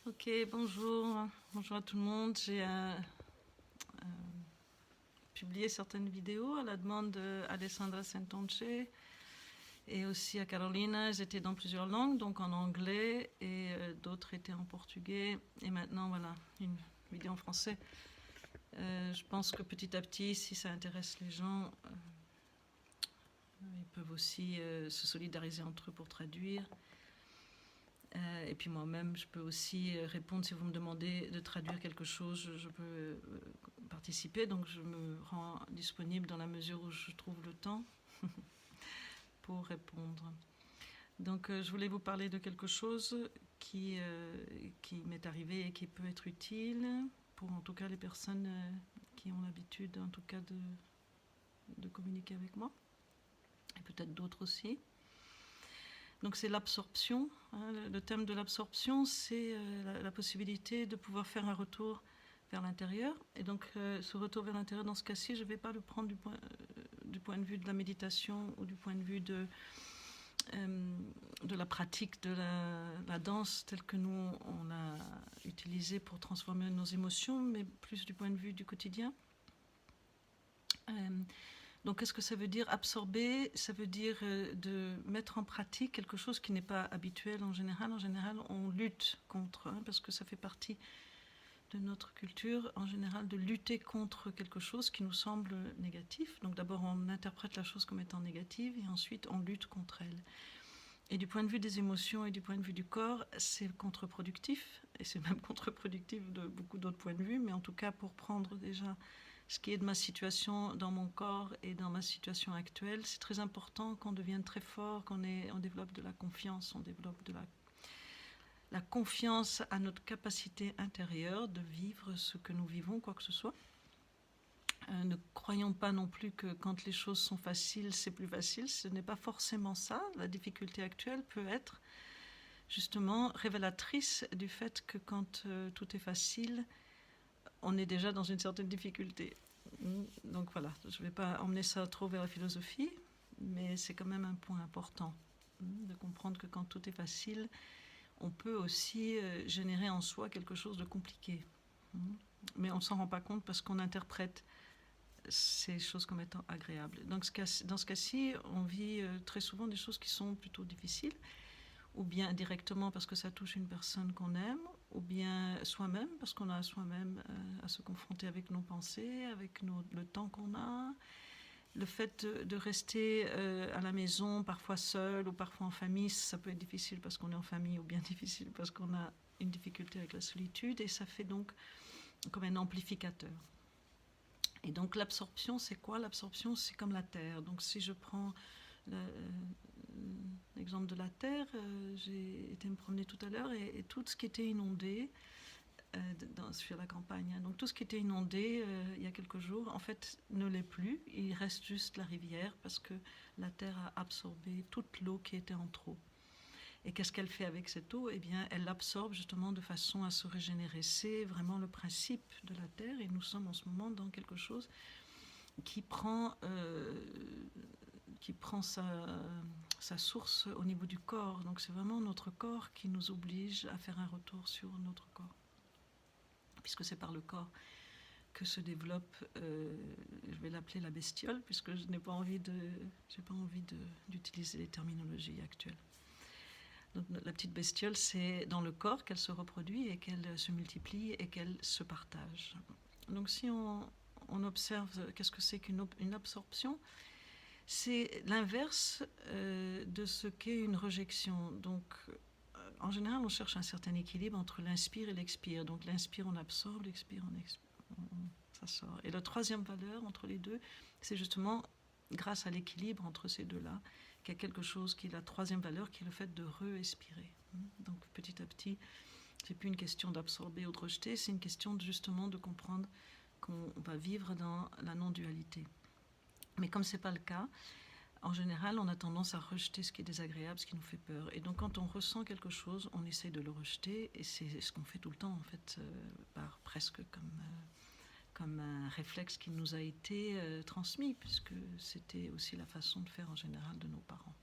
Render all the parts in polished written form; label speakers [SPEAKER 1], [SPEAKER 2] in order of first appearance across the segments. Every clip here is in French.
[SPEAKER 1] Ok, bonjour. Bonjour à tout le monde. J'ai publié certaines vidéos à la demande d'Alessandra Santonce et aussi à Carolina. Elles étaient dans plusieurs langues, donc en anglais et d'autres étaient en portugais. Et maintenant, voilà, une vidéo en français. Je pense que petit à petit, si ça intéresse les gens, ils peuvent aussi se solidariser entre eux pour traduire. Et puis moi-même, je peux aussi répondre si vous me demandez de traduire quelque chose, je peux participer. Donc je me rends disponible dans la mesure où je trouve le temps pour répondre. Donc je voulais vous parler de quelque chose qui m'est arrivé et qui peut être utile pour en tout cas les personnes qui ont l'habitude en tout cas de communiquer avec moi, et peut-être d'autres aussi. Donc c'est l'absorption. Le thème de l'absorption, c'est la possibilité de pouvoir faire un retour vers l'intérieur. Et donc ce retour vers l'intérieur, dans ce cas-ci, je ne vais pas le prendre du point de vue de la méditation ou du point de vue de la pratique de la danse telle que nous, on a utilisée pour transformer nos émotions, mais plus du point de vue du quotidien. Donc, qu'est-ce que ça veut dire absorber? Ça veut dire de mettre en pratique quelque chose qui n'est pas habituel en général. En général, on lutte contre, parce que ça fait partie de notre culture, en général, de lutter contre quelque chose qui nous semble négatif. Donc, d'abord, on interprète la chose comme étant négative et ensuite, on lutte contre elle. Et du point de vue des émotions et du point de vue du corps, c'est contre-productif. Et c'est même contre-productif de beaucoup d'autres points de vue, mais en tout cas, pour prendre déjà ce qui est de ma situation dans mon corps et dans ma situation actuelle, c'est très important qu'on devienne très fort, qu'on développe de la confiance, on développe de la confiance à notre capacité intérieure de vivre ce que nous vivons, quoi que ce soit. Ne croyons pas non plus que quand les choses sont faciles, c'est plus facile. Ce n'est pas forcément ça. La difficulté actuelle peut être justement révélatrice du fait que quand tout est facile, on est déjà dans une certaine difficulté. Donc voilà, je ne vais pas emmener ça trop vers la philosophie, mais c'est quand même un point important de comprendre que quand tout est facile, on peut aussi générer en soi quelque chose de compliqué. Mais on ne s'en rend pas compte parce qu'on interprète ces choses comme étant agréables. Donc dans ce cas-ci, on vit très souvent des choses qui sont plutôt difficiles, ou bien directement parce que ça touche une personne qu'on aime, ou bien soi-même, parce qu'on a soi-même à se confronter avec nos pensées, avec le temps qu'on a, le fait de rester à la maison, parfois seul ou parfois en famille, ça peut être difficile parce qu'on est en famille, ou bien difficile parce qu'on a une difficulté avec la solitude, et ça fait donc comme un amplificateur. Et donc l'absorption, c'est quoi? L'absorption, c'est comme la terre. Donc si je prends l'exemple de la terre, j'ai été me promener tout à l'heure et tout ce qui était inondé sur la campagne, donc tout ce qui était inondé il y a quelques jours, en fait, ne l'est plus. Il reste juste la rivière parce que la terre a absorbé toute l'eau qui était en trop. Et qu'est-ce qu'elle fait avec cette eau? Eh bien, elle l'absorbe justement de façon à se régénérer. C'est vraiment le principe de la terre, et nous sommes en ce moment dans quelque chose qui prend sa source au niveau du corps. Donc c'est vraiment notre corps qui nous oblige à faire un retour sur notre corps, puisque c'est par le corps que se développe, je vais l'appeler la bestiole, puisque je n'ai pas envie d'utiliser les terminologies actuelles. Donc la petite bestiole, c'est dans le corps qu'elle se reproduit et qu'elle se multiplie et qu'elle se partage. Donc si on observe qu'est-ce que c'est qu'une absorption, c'est l'inverse de ce qu'est une rejection. Donc en général, on cherche un certain équilibre entre l'inspire et l'expire. Donc l'inspire, on absorbe, l'expire, ça sort. Et la troisième valeur entre les deux, c'est justement grâce à l'équilibre entre ces deux-là, qu'il y a quelque chose qui est la troisième valeur, qui est le fait de re-expirer. Donc petit à petit, c'est plus une question d'absorber ou de rejeter, c'est une question justement de comprendre qu'on va vivre dans la non-dualité. Mais comme ce n'est pas le cas, en général, on a tendance à rejeter ce qui est désagréable, ce qui nous fait peur. Et donc, quand on ressent quelque chose, on essaye de le rejeter. Et c'est ce qu'on fait tout le temps, en fait, presque comme un réflexe qui nous a été transmis, puisque c'était aussi la façon de faire en général de nos parents.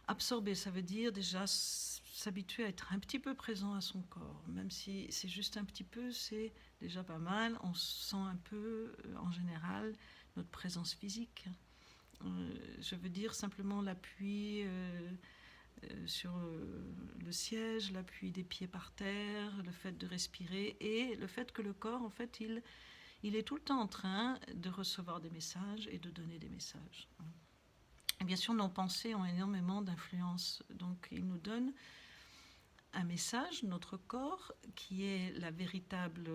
[SPEAKER 1] Absorber, ça veut dire déjà s'habituer à être un petit peu présent à son corps. Même si c'est juste un petit peu, c'est déjà pas mal. On sent un peu, en général, notre présence physique. Je veux dire simplement l'appui sur le siège, l'appui des pieds par terre, le fait de respirer et le fait que le corps, en fait, il est tout le temps en train de recevoir des messages et de donner des messages. Et bien sûr, nos pensées ont énormément d'influence. Donc, il nous donne un message, notre corps, qui est la véritable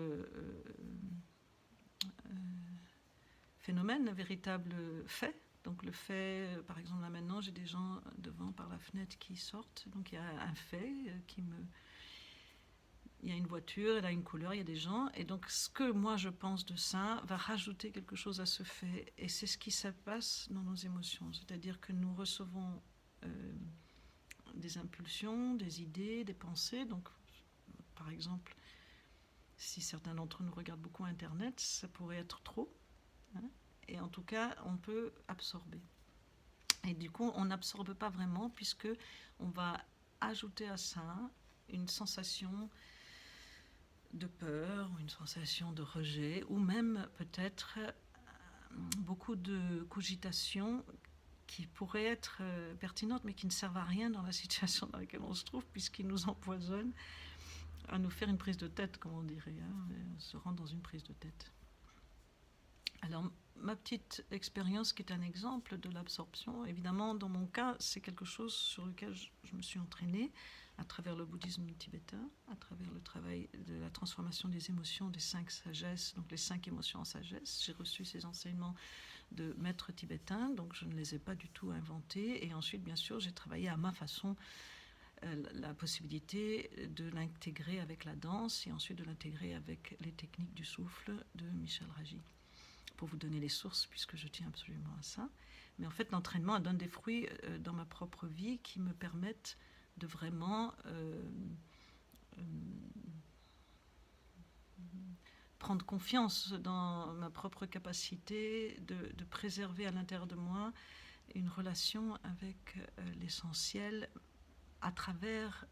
[SPEAKER 1] phénomène, un véritable fait. Donc le fait, par exemple là maintenant, j'ai des gens devant par la fenêtre qui sortent. Donc il y a un fait qui me... Il y a une voiture, elle a une couleur, il y a des gens. Et donc ce que moi je pense de ça va rajouter quelque chose à ce fait. Et c'est ce qui se passe dans nos émotions. C'est-à-dire que nous recevons des impulsions, des idées, des pensées. Donc par exemple, si certains d'entre nous regardent beaucoup Internet, ça pourrait être trop. Hein, et en tout cas, on peut absorber. Et du coup, on n'absorbe pas vraiment puisque on va ajouter à ça une sensation de peur, une sensation de rejet, ou même peut-être beaucoup de cogitation qui pourraient être pertinentes, mais qui ne servent à rien dans la situation dans laquelle on se trouve, puisqu'ils nous empoisonnent à nous faire une prise de tête, comme on dirait. Hein, on se rend dans une prise de tête. Alors, ma petite expérience qui est un exemple de l'absorption, évidemment, dans mon cas, c'est quelque chose sur lequel je me suis entraînée à travers le bouddhisme tibétain, à travers le travail de la transformation des émotions, des 5 sagesses, donc les 5 émotions en sagesse. J'ai reçu ces enseignements de maîtres tibétains, donc je ne les ai pas du tout inventés. Et ensuite, bien sûr, j'ai travaillé à ma façon la possibilité de l'intégrer avec la danse et ensuite de l'intégrer avec les techniques du souffle de Michel Ragy, pour vous donner les sources, puisque je tiens absolument à ça. Mais en fait, l'entraînement donne des fruits dans ma propre vie qui me permettent de vraiment prendre confiance dans ma propre capacité de préserver à l'intérieur de moi une relation avec l'essentiel à travers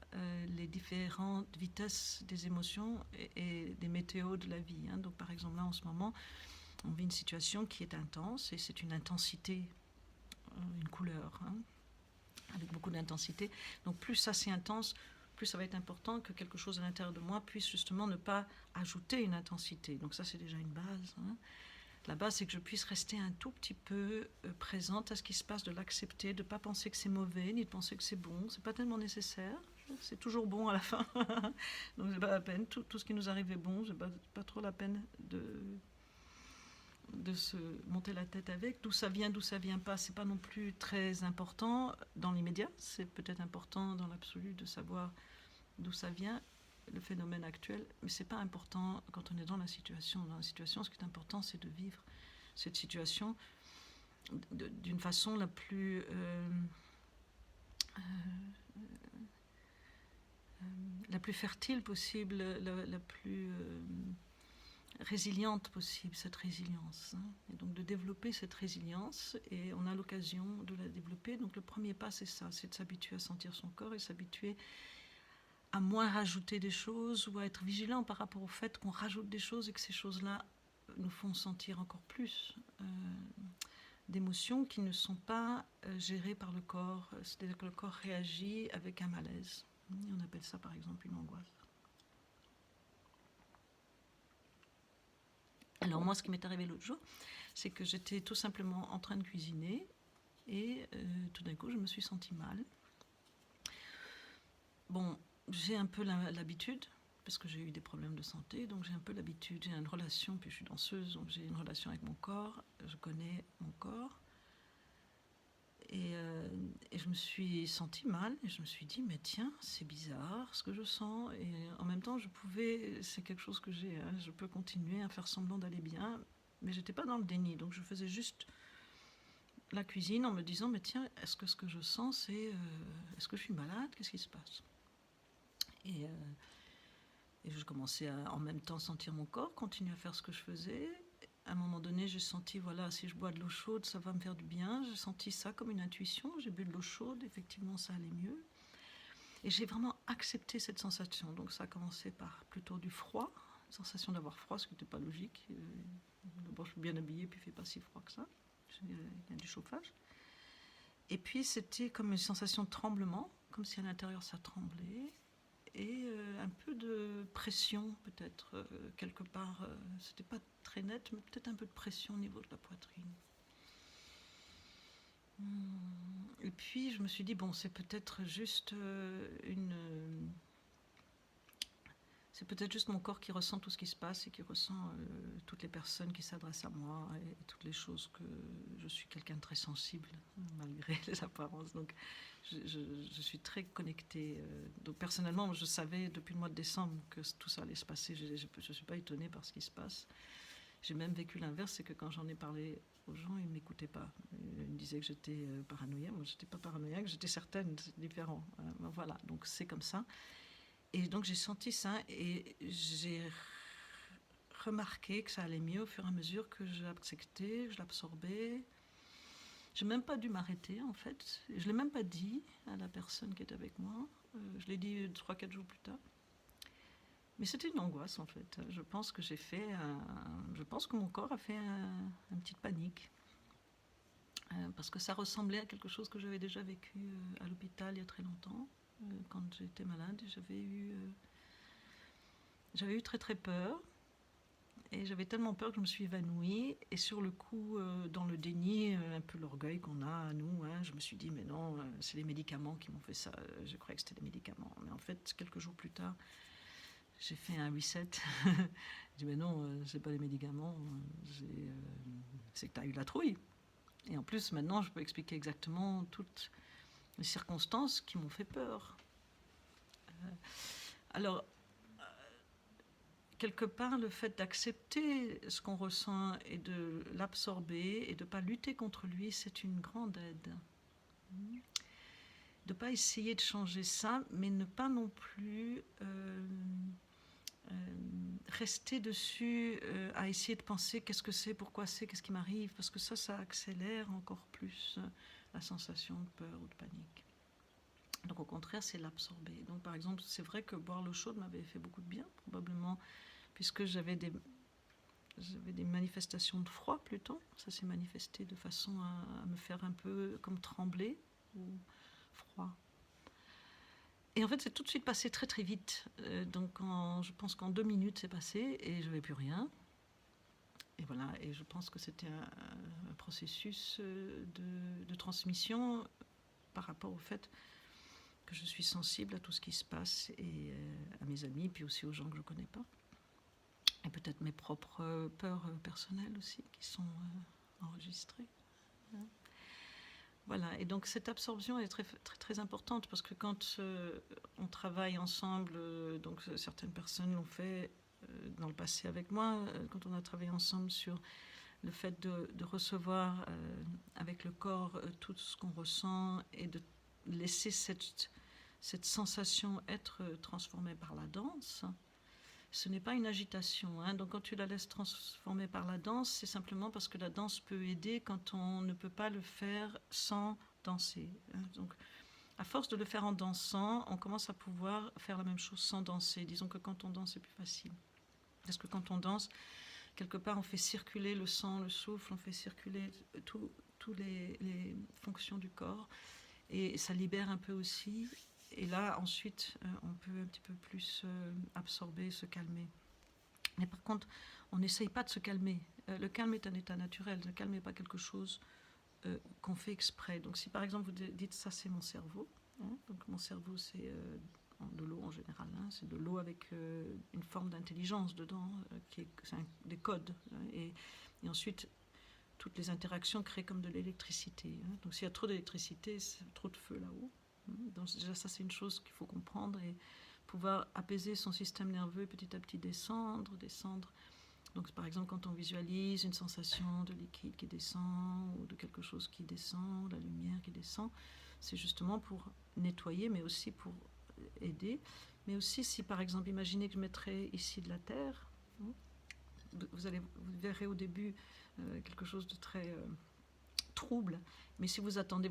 [SPEAKER 1] les différentes vitesses des émotions et des météos de la vie. Hein. Donc par exemple là en ce moment, on vit une situation qui est intense et c'est une intensité, une couleur, hein, avec beaucoup d'intensité. Donc plus ça c'est intense, plus ça va être important que quelque chose à l'intérieur de moi puisse justement ne pas ajouter une intensité. Donc ça c'est déjà une base. Hein. La base c'est que je puisse rester un tout petit peu présente à ce qui se passe, de l'accepter, de ne pas penser que c'est mauvais, ni de penser que c'est bon. C'est pas tellement nécessaire. C'est toujours bon à la fin. Donc c'est pas la peine. Tout ce qui nous arrive est bon. C'est pas trop la peine de se monter la tête avec. D'où ça vient pas, c'est pas non plus très important dans l'immédiat. C'est peut-être important dans l'absolu de savoir d'où ça vient, le phénomène actuel, mais c'est pas important quand on est dans la situation. Dans la situation, ce qui est important, c'est de vivre cette situation d'une façon la plus fertile possible, la plus résiliente possible, cette résilience. Hein. Et donc de développer cette résilience, et on a l'occasion de la développer. Donc le premier pas, c'est ça, c'est de s'habituer à sentir son corps et s'habituer à moins rajouter des choses ou à être vigilant par rapport au fait qu'on rajoute des choses et que ces choses-là nous font sentir encore plus d'émotions qui ne sont pas gérées par le corps. C'est-à-dire que le corps réagit avec un malaise. On appelle ça par exemple une angoisse. Alors moi, ce qui m'est arrivé l'autre jour, c'est que j'étais tout simplement en train de cuisiner et tout d'un coup, je me suis sentie mal. Bon, j'ai un peu l'habitude, parce que j'ai eu des problèmes de santé, donc j'ai un peu l'habitude, j'ai une relation, puis je suis danseuse, donc j'ai une relation avec mon corps, je connais mon corps. Et je me suis sentie mal, et je me suis dit, mais tiens, c'est bizarre ce que je sens, et en même temps, c'est quelque chose que j'ai, hein, je peux continuer à faire semblant d'aller bien, mais j'étais pas dans le déni, donc je faisais juste la cuisine en me disant, mais tiens, est-ce que ce que je sens, c'est, est-ce que je suis malade, qu'est-ce qui se passe ? Et je commençais à en même temps sentir mon corps, continuer à faire ce que je faisais, à un moment donné, j'ai senti, voilà, si je bois de l'eau chaude, ça va me faire du bien. J'ai senti ça comme une intuition. J'ai bu de l'eau chaude, effectivement, ça allait mieux. Et j'ai vraiment accepté cette sensation. Donc ça a commencé par plutôt du froid, une sensation d'avoir froid, ce qui n'était pas logique. D'abord, je suis bien habillée, puis il ne fait pas si froid que ça. Il y a du chauffage. Et puis c'était comme une sensation de tremblement, comme si à l'intérieur ça tremblait. Et un peu de pression, peut-être, quelque part. C'était pas très net, mais peut-être un peu de pression au niveau de la poitrine. Et puis je me suis dit, bon, c'est peut-être juste c'est peut-être juste mon corps qui ressent tout ce qui se passe et qui ressent toutes les personnes qui s'adressent à moi et toutes les choses que je suis quelqu'un de très sensible malgré les apparences. Donc je suis très connectée. Donc personnellement, je savais depuis le mois de décembre que tout ça allait se passer. Je ne suis pas étonnée par ce qui se passe. J'ai même vécu l'inverse, c'est que quand j'en ai parlé aux gens, ils ne m'écoutaient pas. Ils me disaient que j'étais paranoïaque. Moi, je n'étais pas paranoïaque, j'étais certaine, c'est différent. Voilà, donc c'est comme ça. Et donc j'ai senti ça et j'ai remarqué que ça allait mieux au fur et à mesure que je l'acceptais, que je l'absorbais. Je n'ai même pas dû m'arrêter en fait. Je ne l'ai même pas dit à la personne qui était avec moi. Je l'ai dit 3-4 jours plus tard. Mais c'était une angoisse en fait. Je pense que je pense que mon corps a fait une petite panique. Parce que ça ressemblait à quelque chose que j'avais déjà vécu à l'hôpital il y a très longtemps. Quand j'étais malade, j'avais eu très très peur. Et j'avais tellement peur que je me suis évanouie. Et sur le coup, dans le déni, un peu l'orgueil qu'on a à nous, je me suis dit, mais non, c'est les médicaments qui m'ont fait ça. Je croyais que c'était les médicaments. Mais en fait, quelques jours plus tard, j'ai fait un reset. J'ai dit, mais non, c'est pas les médicaments. C'est que tu as eu la trouille. Et en plus, maintenant, je peux expliquer exactement toutes les circonstances qui m'ont fait peur. Alors, quelque part, le fait d'accepter ce qu'on ressent et de l'absorber et de ne pas lutter contre lui, c'est une grande aide. De ne pas essayer de changer ça, mais ne pas non plus rester dessus à essayer de penser qu'est-ce que c'est, pourquoi c'est, qu'est-ce qui m'arrive, parce que ça accélère encore plus la sensation de peur ou de panique. Donc au contraire, c'est l'absorber. Donc par exemple, c'est vrai que boire l'eau chaude m'avait fait beaucoup de bien, probablement, puisque j'avais des manifestations de froid plutôt. Ça s'est manifesté de façon à me faire un peu comme trembler ou froid. Et en fait, c'est tout de suite passé très très vite. Donc je pense qu'en 2 minutes, c'est passé et je n'avais plus rien. Et voilà, et je pense que c'était un processus de transmission par rapport au fait que je suis sensible à tout ce qui se passe et à mes amis, puis aussi aux gens que je ne connais pas. Et peut-être mes propres peurs personnelles aussi qui sont enregistrées. Voilà, et donc cette absorption est très, très, très importante parce que quand on travaille ensemble, donc certaines personnes l'ont fait dans le passé avec moi, quand on a travaillé ensemble sur le fait de recevoir avec le corps tout ce qu'on ressent et de laisser cette sensation être transformée par la danse. Ce n'est pas une agitation. Donc quand tu la laisses transformer par la danse, c'est simplement parce que la danse peut aider quand on ne peut pas le faire sans danser. Donc à force de le faire en dansant, on commence à pouvoir faire la même chose sans danser. Disons que quand on danse, c'est plus facile. Parce que quand on danse, quelque part, on fait circuler le sang, le souffle, on fait circuler toutes les fonctions du corps. Et ça libère un peu aussi. Et là, ensuite, on peut un petit peu plus absorber, se calmer. Mais par contre, on n'essaye pas de se calmer. Le calme est un état naturel. Le calme n'est pas quelque chose qu'on fait exprès. Donc si par exemple vous dites ça, c'est mon cerveau. Donc mon cerveau, c'est de l'eau en général. C'est de l'eau avec une forme d'intelligence dedans, c'est des codes. Et ensuite, toutes les interactions créent comme de l'électricité. Donc s'il y a trop d'électricité, c'est trop de feu là-haut. Donc déjà ça, c'est une chose qu'il faut comprendre et pouvoir apaiser son système nerveux et petit à petit descendre. Donc par exemple quand on visualise une sensation de liquide qui descend ou de quelque chose qui descend, la lumière qui descend, c'est justement pour nettoyer mais aussi pour aider. Mais aussi si par exemple, imaginez que je mettrais ici de la terre, vous verrez au début quelque chose de très trouble, mais si vous attendez,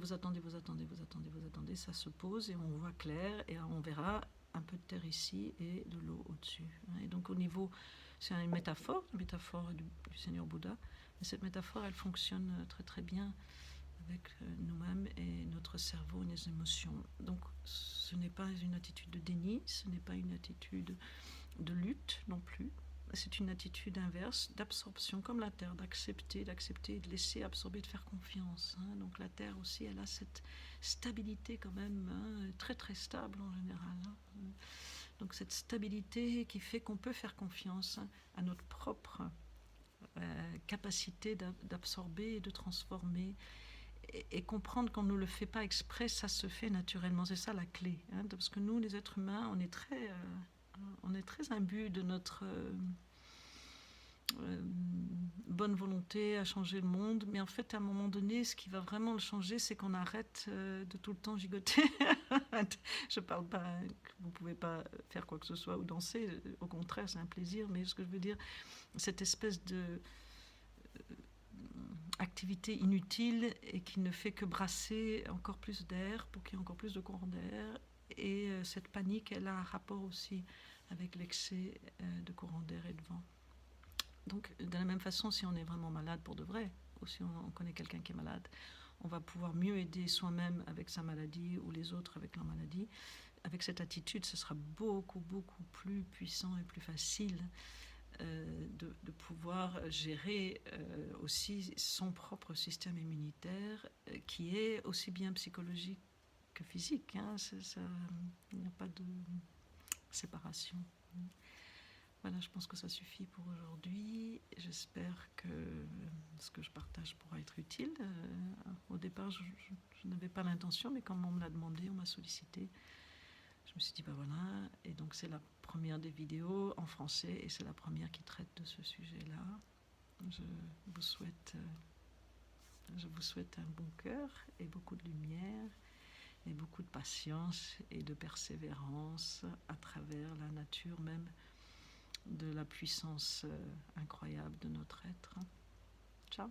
[SPEAKER 1] ça se pose et on voit clair et on verra un peu de terre ici et de l'eau au-dessus. Et donc au niveau, c'est une métaphore du Seigneur Bouddha, mais cette métaphore, elle fonctionne très très bien avec nous-mêmes et notre cerveau et nos émotions. Donc ce n'est pas une attitude de déni, ce n'est pas une attitude de lutte non plus. C'est une attitude inverse d'absorption, comme la terre, d'accepter, et de laisser absorber, de faire confiance. Donc la terre aussi, elle a cette stabilité quand même, très très stable en général. Donc cette stabilité qui fait qu'on peut faire confiance à notre propre capacité d'absorber et de transformer et comprendre qu'on ne le fait pas exprès, ça se fait naturellement. C'est ça la clé. Parce que nous, les êtres humains, on est très imbus de notre bonne volonté à changer le monde. Mais en fait, à un moment donné, ce qui va vraiment le changer, c'est qu'on arrête de tout le temps gigoter. Je parle pas que vous pouvez pas faire quoi que ce soit ou danser. Au contraire, c'est un plaisir. Mais ce que je veux dire, cette espèce de activité inutile et qui ne fait que brasser encore plus d'air pour qu'il y ait encore plus de courant d'air. Et cette panique, elle a un rapport aussi avec l'excès de courant d'air et de vent. Donc, de la même façon, si on est vraiment malade pour de vrai, ou si on connaît quelqu'un qui est malade, on va pouvoir mieux aider soi-même avec sa maladie ou les autres avec leur maladie. Avec cette attitude, ce sera beaucoup, beaucoup plus puissant et plus facile de pouvoir gérer aussi son propre système immunitaire qui est aussi bien psychologique que physique. Il n'y a pas de séparation. Voilà, je pense que ça suffit pour aujourd'hui. J'espère que ce que je partage pourra être utile. Au départ, je n'avais pas l'intention, mais quand on me l'a demandé, on m'a sollicité. Je me suis dit, voilà, et donc c'est la première des vidéos en français et c'est la première qui traite de ce sujet-là. Je vous souhaite un bon cœur et beaucoup de lumière et beaucoup de patience et de persévérance à travers la nature même de la puissance incroyable de notre être. Ciao.